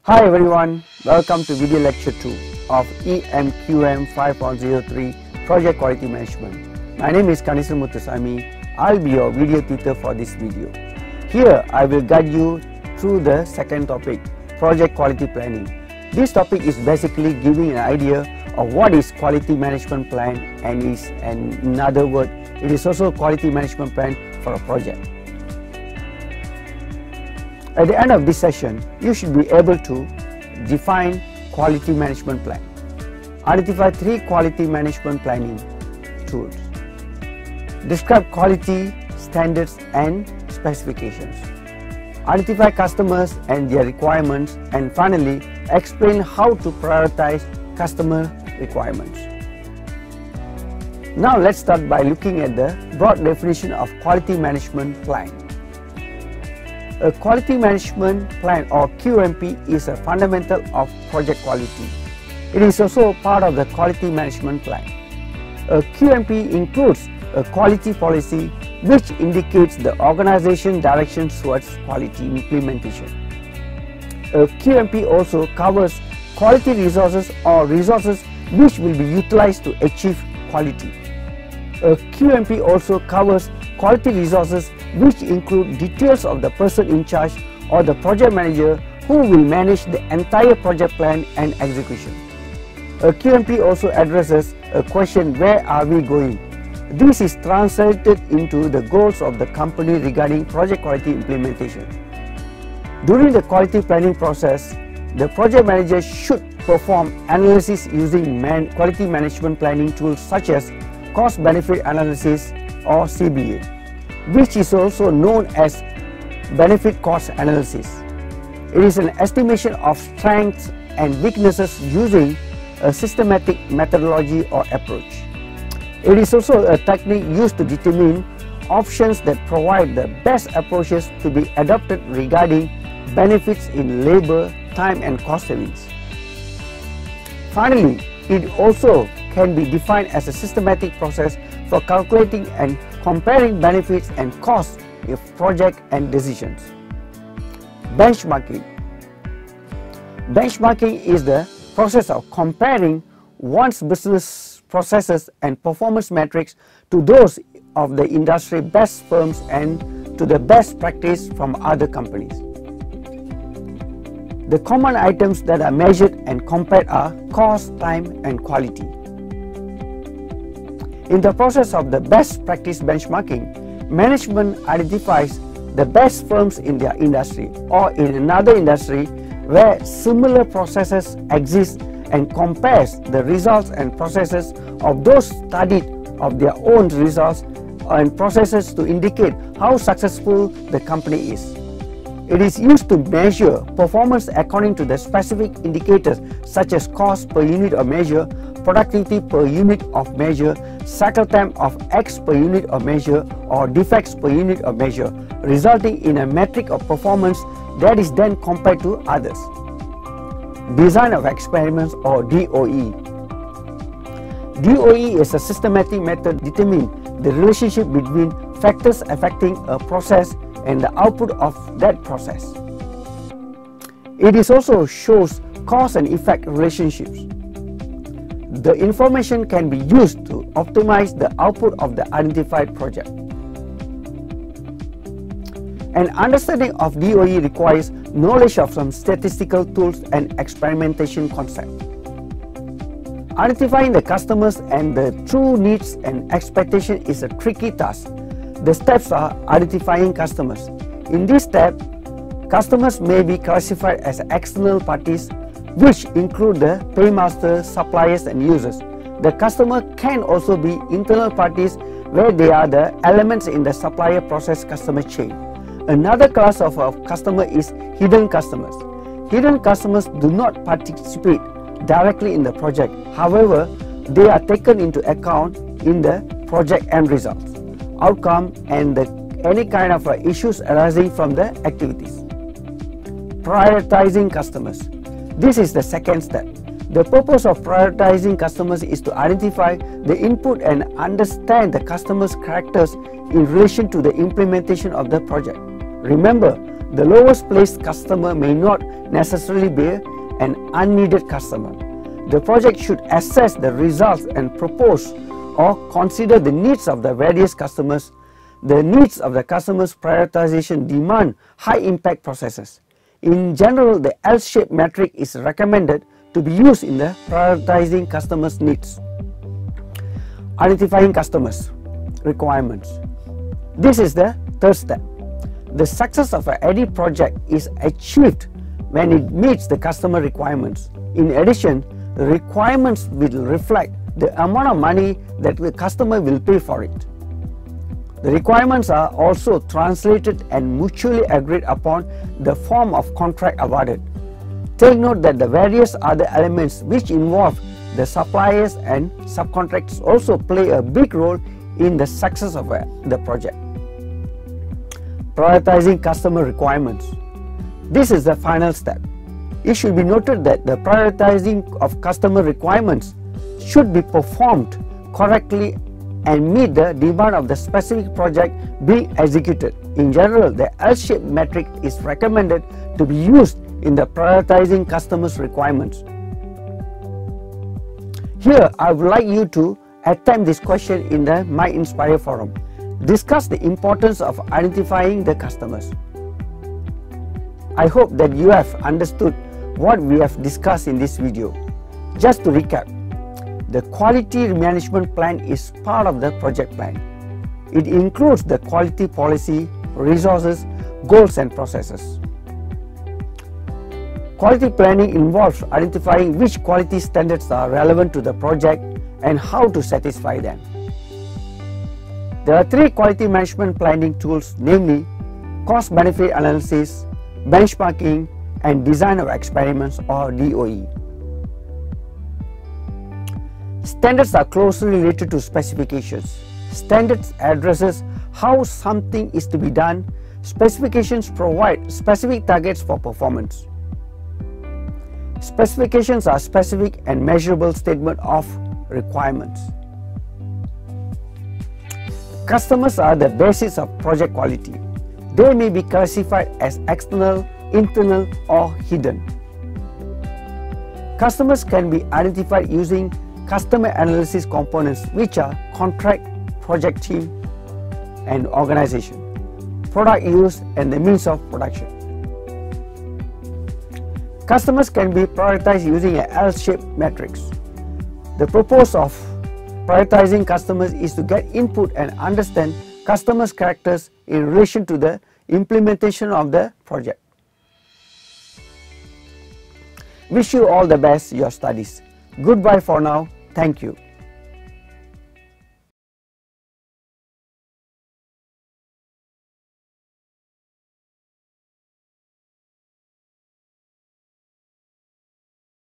Hi everyone, welcome to video lecture 2 of EMQM 5.03 Project Quality Management. My name is Kanisar Muthusami. I'll be your video tutor for this video. Here I will guide you through the second topic, Project Quality Planning. This topic is basically giving an idea of what is quality management plan and in other words, it is also a quality management plan for a project. At the end of this session, you should be able to define quality management plan. Identify 3 quality management planning tools. Describe quality standards and specifications. Identify customers and their requirements, and finally, explain how to prioritize customer requirements. Now let's start by looking at the broad definition of quality management plan. A quality management plan or QMP is a fundamental of project quality. It is also part of the quality management plan. A QMP includes a quality policy which indicates the organization direction towards quality implementation. A QMP also covers quality resources or resources which will be utilized to achieve quality. A QMP also covers quality resources which include details of the person in charge or the project manager who will manage the entire project plan and execution. A QMP also addresses a question, where are we going? This is translated into the goals of the company regarding project quality implementation. During the quality planning process, the project manager should perform analysis using quality management planning tools such as cost-benefit analysis or CBA, which is also known as benefit cost analysis. It is an estimation of strengths and weaknesses using a systematic methodology or approach. It is also a technique used to determine options that provide the best approaches to be adopted regarding benefits in labor, time and cost savings. Finally, it also can be defined as a systematic process for calculating and comparing benefits and costs of project and decisions. Benchmarking. Benchmarking is the process of comparing one's business processes and performance metrics to those of the industry best firms and to the best practice from other companies. The common items that are measured and compared are cost, time and quality. In the process of the best practice benchmarking, management identifies the best firms in their industry or in another industry where similar processes exist and compares the results and processes of those studied of their own results and processes to indicate how successful the company is. It is used to measure performance according to the specific indicators such as cost per unit of measure, productivity per unit of measure, cycle time of X per unit of measure, or defects per unit of measure, resulting in a metric of performance that is then compared to others. Design of experiments or DOE. DOE is a systematic method to determine the relationship between factors affecting a process and the output of that process. It is also shows cause and effect relationships. The information can be used to optimize the output of the identified project. An understanding of DOE requires knowledge of some statistical tools and experimentation concepts. Identifying the customers and the true needs and expectation is a tricky task. The steps are identifying customers. In this step, customers may be classified as external parties, which include the paymasters, suppliers and users. The customer can also be internal parties where they are the elements in the supplier process customer chain. Another class of customer is hidden customers. Hidden customers do not participate directly in the project. However, they are taken into account in the project end results, outcome and any kind of issues arising from the activities. Prioritizing customers. This is the second step. The purpose of prioritizing customers is to identify the input and understand the customer's characters in relation to the implementation of the project. Remember, The lowest placed customer may not necessarily be an unneeded customer. The project should assess the results and propose or consider the needs of the various customers. The needs of the customers' prioritization demand high impact processes. In general, the L-shaped metric is recommended to be used in the prioritizing customers' needs. Identifying customers' requirements. This is the third step. The success of any project is achieved when it meets the customer requirements. In addition, the requirements will reflect the amount of money that the customer will pay for it. The requirements are also translated and mutually agreed upon the form of contract awarded. Take note that the various other elements which involve the suppliers and subcontractors also play a big role in the success of the project. Prioritizing customer requirements. This is the final step. It should be noted that the prioritizing of customer requirements should be performed correctly and meet the demand of the specific project being executed. In general, the L-shaped metric is recommended to be used in the prioritizing customers' requirements. Here, I would like you to attempt this question in the MyInspire forum. Discuss the importance of identifying the customers. I hope that you have understood what we have discussed in this video. Just to recap, the quality management plan is part of the project plan. It includes the quality policy, resources, goals and processes. Quality planning involves identifying which quality standards are relevant to the project and how to satisfy them. There are three quality management planning tools, namely cost-benefit analysis, benchmarking, and design of experiments or DOE. Standards are closely related to specifications. Standards addresses how something is to be done. Specifications provide specific targets for performance. Specifications are specific and measurable statement of requirements. Customers are the basis of project quality. They may be classified as external, internal, or hidden. Customers can be identified using customer analysis components, which are contract, project team, and organization, product use, and the means of production. Customers can be prioritized using an L-shaped matrix. The purpose of prioritizing customers is to get input and understand customers' characters in relation to the implementation of the project. Wish you all the best in your studies. Goodbye for now. Thank you.